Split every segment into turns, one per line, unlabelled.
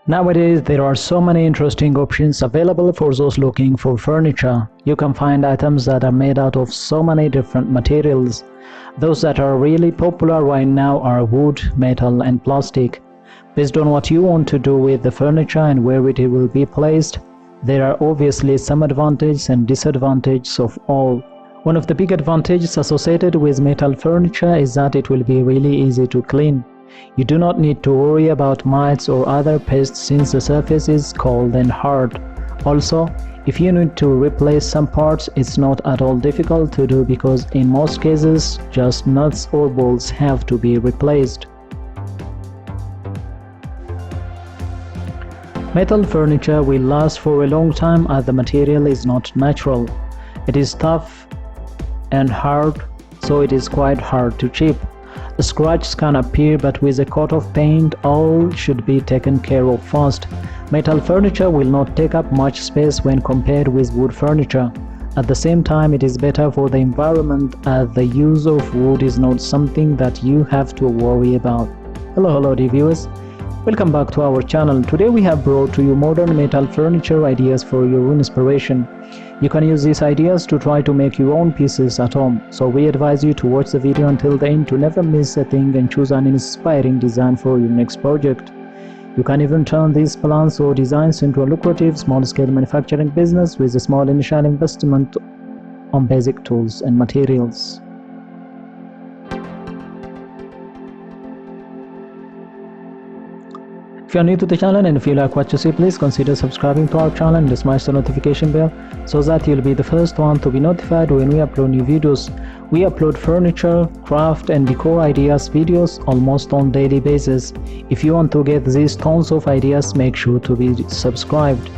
Nowadays, there are so many interesting options available for those looking for furniture. You can find items that are made out of so many different materials. Those that are really popular right now are wood, metal, and plastic. Based on what you want to do with the furniture and where it will be placed, there are obviously some advantages and disadvantages of all. One of the big advantages associated with metal furniture is that it will be really easy to clean. You do not need to worry about mites or other pests since the surface is cold and hard. Also, if you need to replace some parts, it's not at all difficult to do because in most cases, just nuts or bolts have to be replaced. Metal furniture will last for a long time as the material is not natural. It is tough and hard, so it is quite hard to chip. Scratches can appear, but with a coat of paint, all should be taken care of fast. Metal furniture will not take up much space when compared with wood furniture. At the same time, it is better for the environment as the use of wood is not something that you have to worry about. Hello dear viewers. Welcome back to our channel. Today we have brought to you modern metal furniture ideas for your inspiration. You can use these ideas to try to make your own pieces at home. So we advise you to watch the video until the end to never miss a thing and choose an inspiring design for your next project. You can even turn these plans or designs into a lucrative small-scale manufacturing business with a small initial investment on basic tools and materials. If you are new to the channel and if you like what you see, please consider subscribing to our channel and smash the notification bell so that you'll be the first one to be notified when we upload new videos. We upload furniture, craft and decor ideas videos almost on daily basis. If you want to get these tons of ideas, make sure to be subscribed.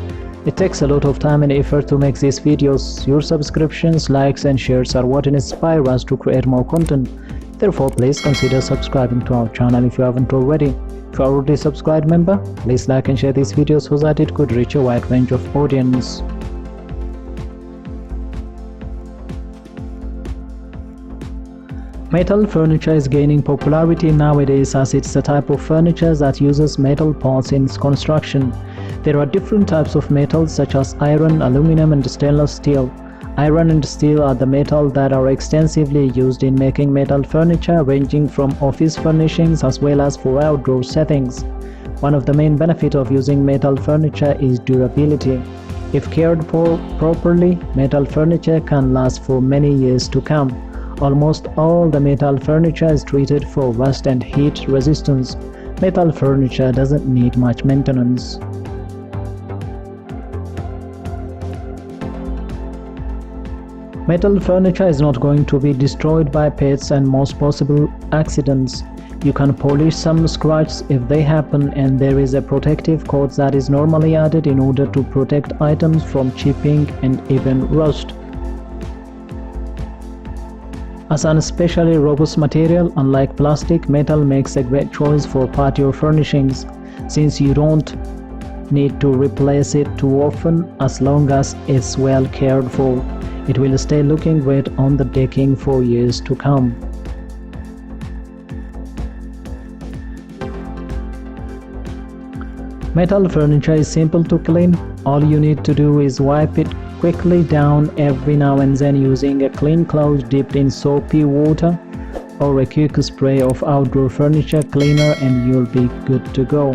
It takes a lot of time and effort to make these videos. Your subscriptions, likes and shares are what inspire us to create more content. Therefore, please consider subscribing to our channel if you haven't already. If you are already a subscribed member, please like and share this video so that it could reach a wide range of audience. Metal furniture is gaining popularity nowadays as it's a type of furniture that uses metal parts in its construction. There are different types of metals such as iron, aluminum and stainless steel. Iron and steel are the metals that are extensively used in making metal furniture, ranging from office furnishings as well as for outdoor settings. One of the main benefits of using metal furniture is durability. If cared for properly, metal furniture can last for many years to come. Almost all the metal furniture is treated for rust and heat resistance. Metal furniture doesn't need much maintenance. Metal furniture is not going to be destroyed by pets and most possible accidents. You can polish some scratches if they happen, and there is a protective coat that is normally added in order to protect items from chipping and even rust. As an especially robust material, unlike plastic, metal makes a great choice for patio furnishings, since you don't need to replace it too often as long as it's well cared for. It will stay looking great on the decking for years to come. Metal furniture is simple to clean. All you need to do is wipe it quickly down every now and then using a clean cloth dipped in soapy water or a quick spray of outdoor furniture cleaner and you'll be good to go.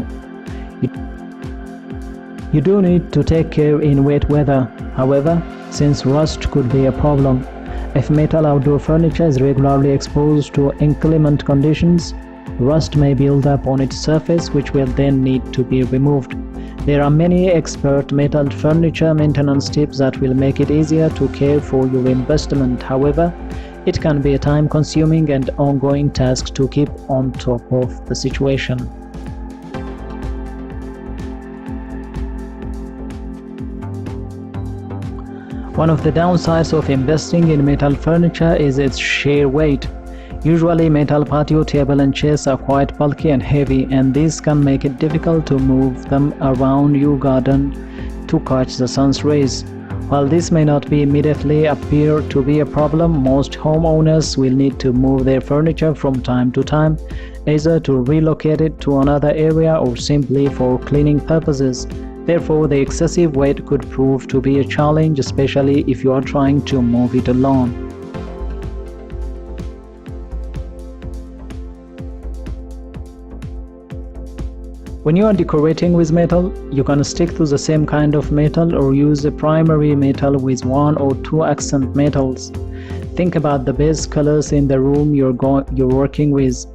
You do need to take care in wet weather, however, since rust could be a problem. If metal outdoor furniture is regularly exposed to inclement conditions, rust may build up on its surface, which will then need to be removed. There are many expert metal furniture maintenance tips that will make it easier to care for your investment. However, it can be a time-consuming and ongoing task to keep on top of the situation. One of the downsides of investing in metal furniture is its sheer weight. Usually metal patio table and chairs are quite bulky and heavy, and this can make it difficult to move them around your garden to catch the sun's rays. While this may not be immediately appear to be a problem, most homeowners will need to move their furniture from time to time, either to relocate it to another area or simply for cleaning purposes. Therefore, the excessive weight could prove to be a challenge, especially if you are trying to move it alone. When you are decorating with metal, you can stick to the same kind of metal or use a primary metal with one or two accent metals. Think about the base colors in the room you're working with.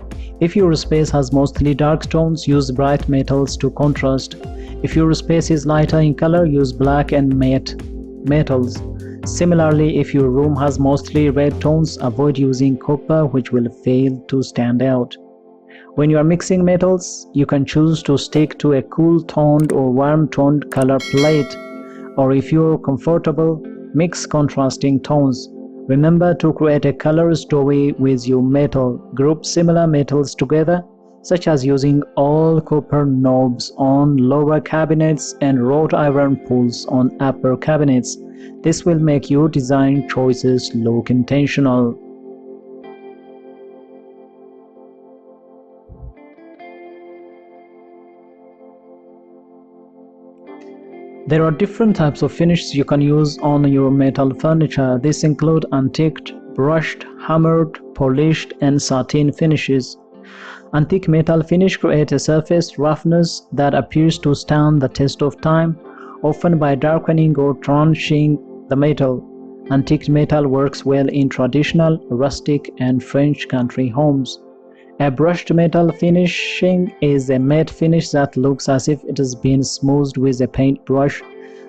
If your space has mostly dark tones, use bright metals to contrast. If your space is lighter in color, use black and matte metals. Similarly, if your room has mostly red tones, avoid using copper, which will fail to stand out. When you are mixing metals, you can choose to stick to a cool-toned or warm-toned color palette, or if you're comfortable, mix contrasting tones. Remember to create a color story with your metal. Group similar metals together, such as using all copper knobs on lower cabinets and wrought iron pulls on upper cabinets. This will make your design choices look intentional. There are different types of finishes you can use on your metal furniture. These include antiqued, brushed, hammered, polished, and satin finishes. Antique metal finish creates a surface roughness that appears to stand the test of time, often by darkening or tarnishing the metal. Antique metal works well in traditional, rustic, and French country homes. A brushed metal finishing is a matte finish that looks as if it has been smoothed with a paintbrush,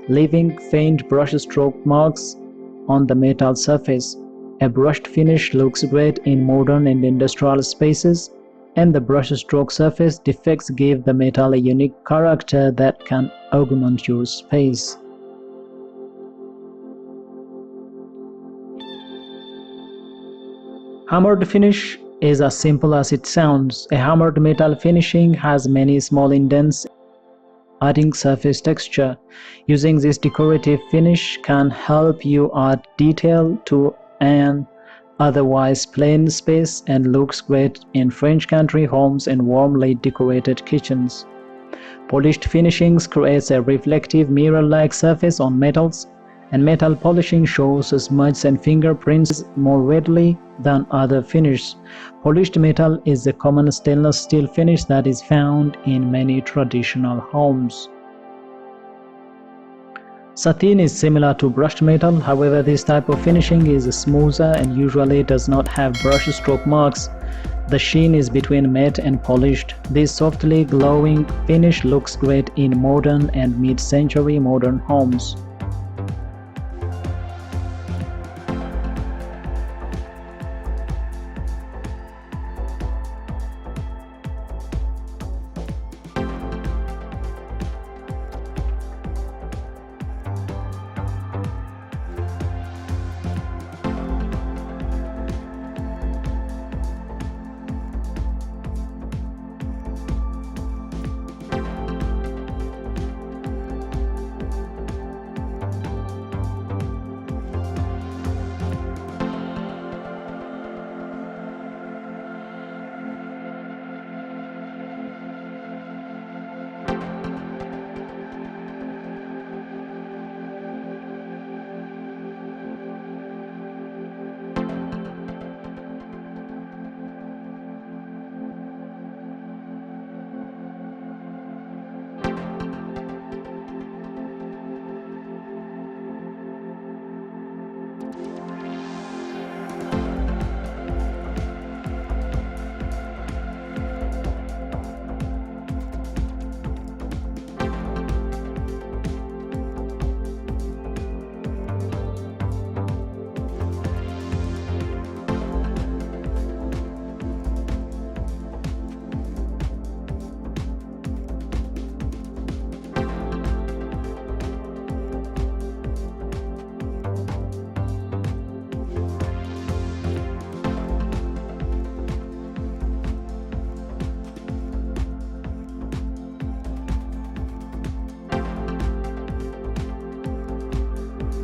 leaving faint brushstroke marks on the metal surface. A brushed finish looks great in modern and industrial spaces, and the brushstroke surface defects give the metal a unique character that can augment your space. Hammered finish is as simple as it sounds. A hammered metal finishing has many small indents, adding surface texture. Using this decorative finish can help you add detail to an otherwise plain space and looks great in French country homes and warmly decorated kitchens. Polished finishings creates a reflective mirror-like surface on metals, and metal polishing shows smudges and fingerprints more readily than other finishes. Polished metal is a common stainless steel finish that is found in many traditional homes. Satin is similar to brushed metal, however this type of finishing is smoother and usually does not have brushstroke marks. The sheen is between matte and polished. This softly glowing finish looks great in modern and mid-century modern homes.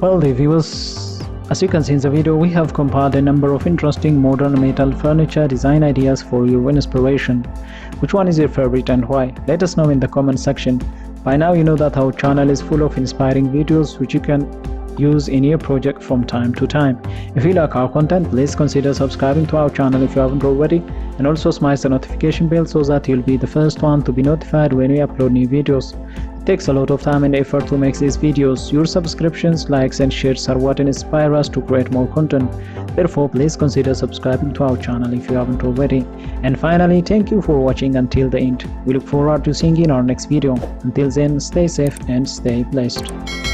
Well, the viewers, As you can see in the video, we have compiled a number of interesting modern metal furniture design ideas for your inspiration. Which one is your favorite and why? Let us know in the comment section. By now you know that our channel is full of inspiring videos which you can use in your project from time to time. If you like our content, please consider subscribing to our channel if you haven't already, and also smash the notification bell so that you'll be the first one to be notified when we upload new videos. It takes a lot of time and effort to make these videos. Your subscriptions, likes and shares are what inspire us to create more content. Therefore, please consider subscribing to our channel if you haven't already. And finally, thank you for watching until the end. We look forward to seeing you in our next video. Until then, stay safe and stay blessed.